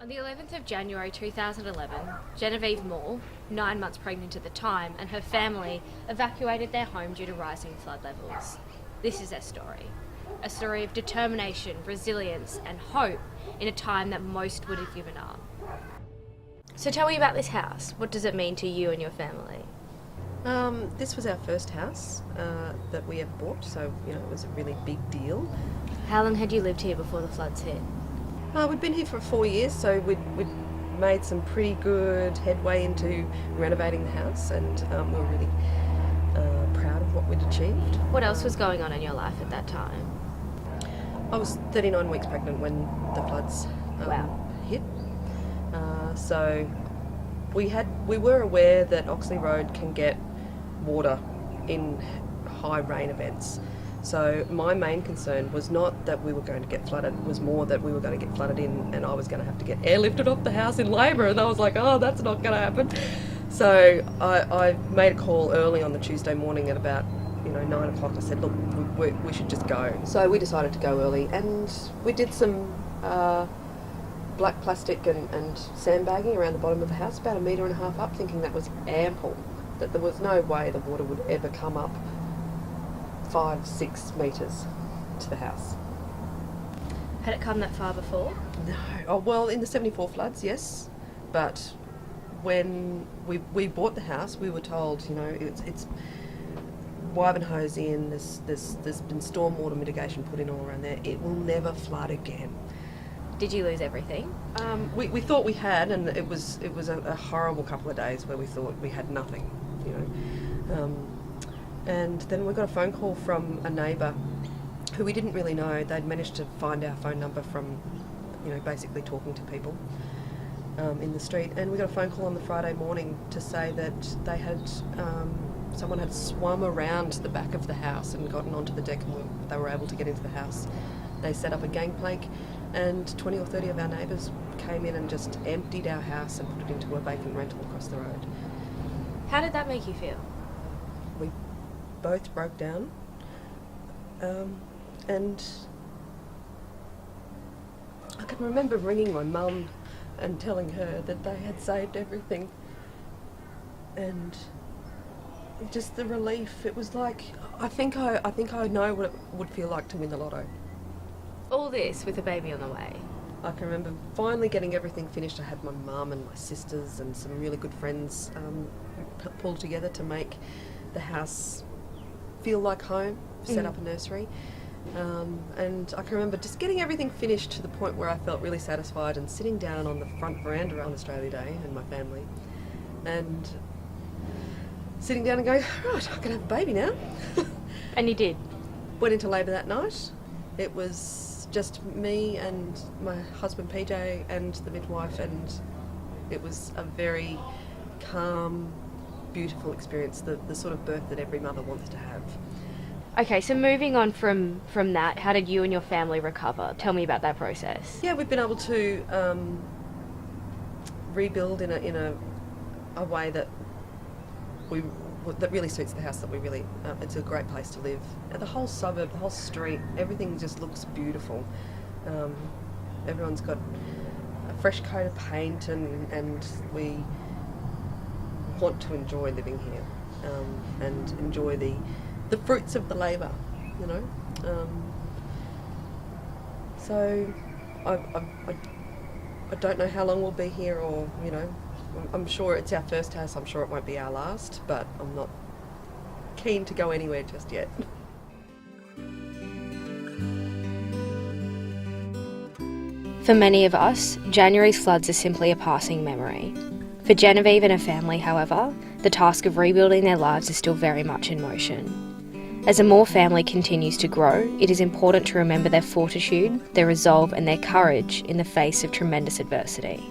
On the 11th of January 2011, Genevieve Moore, 9 months pregnant at the time, and her family evacuated their home due to rising flood levels. This is their story. A story of determination, resilience, and hope in a time that most would have given up. So tell me about this house. What does it mean to you and your family? This was our first house that we ever bought, so it was a really big deal. How long had you lived here before the floods hit? We'd been here for 4 years, so we'd made some pretty good headway into renovating the house, and we were really proud of what we'd achieved. What else was going on in your life at that time? I was 39 weeks pregnant when the floods hit. So we were aware that Oxley Road can get water in high rain events. So my main concern was not that we were going to get flooded, it was more that we were going to get flooded in and I was going to have to get airlifted off the house in labour, and I was like, oh, that's not going to happen. So I made a call early on the Tuesday morning at about 9 o'clock. I said, look, we should just go. So we decided to go early, and we did some black plastic and sandbagging around the bottom of the house, about 1.5 metres up, thinking that was ample, that there was no way the water would ever come up 5-6 metres to the house. Had it come that far before? No. Oh, well, in the 74 floods, yes. But when we bought the house, we were told, it's wipe hose in, there's been stormwater mitigation put in all around there. It will never flood again. Did you lose everything? We thought we had, and it was a horrible couple of days where we thought we had nothing, And then we got a phone call from a neighbour who we didn't really know. They'd managed to find our phone number from, basically talking to people in the street. And we got a phone call on the Friday morning to say that they had, someone had swum around the back of the house and gotten onto the deck, and they were able to get into the house. They set up a gangplank, and 20 or 30 of our neighbours came in and just emptied our house and put it into a vacant rental across the road. How did that make you feel? We both broke down, and I can remember ringing my mum and telling her that they had saved everything, and just the relief. It was like, I think I know what it would feel like to win the lotto. All this with a baby on the way. I can remember finally getting everything finished. I had my mum and my sisters and some really good friends pulled together to make the house feel like home, set up a nursery. And I can remember just getting everything finished to the point where I felt really satisfied, and sitting down on the front veranda on Australia Day and my family, and sitting down and going, right, I can have a baby now. And you did? Went into labour that night. It was just me and my husband PJ and the midwife, and it was a very calm, beautiful experience, the sort of birth that every mother wants to have. Okay, so moving on from that, how did you and your family recover? Tell me about that process. Yeah, we've been able to rebuild in a way that that really suits the house, that we really, it's a great place to live. The whole suburb, the whole street, everything just looks beautiful. Everyone's got a fresh coat of paint, and we want to enjoy living here, and enjoy the fruits of the labour, So I don't know how long we'll be here, or, I'm sure it's our first house, I'm sure it won't be our last, but I'm not keen to go anywhere just yet. For many of us, January's floods are simply a passing memory. For Genevieve and her family, however, the task of rebuilding their lives is still very much in motion. As the Moore family continues to grow, it is important to remember their fortitude, their resolve and their courage in the face of tremendous adversity.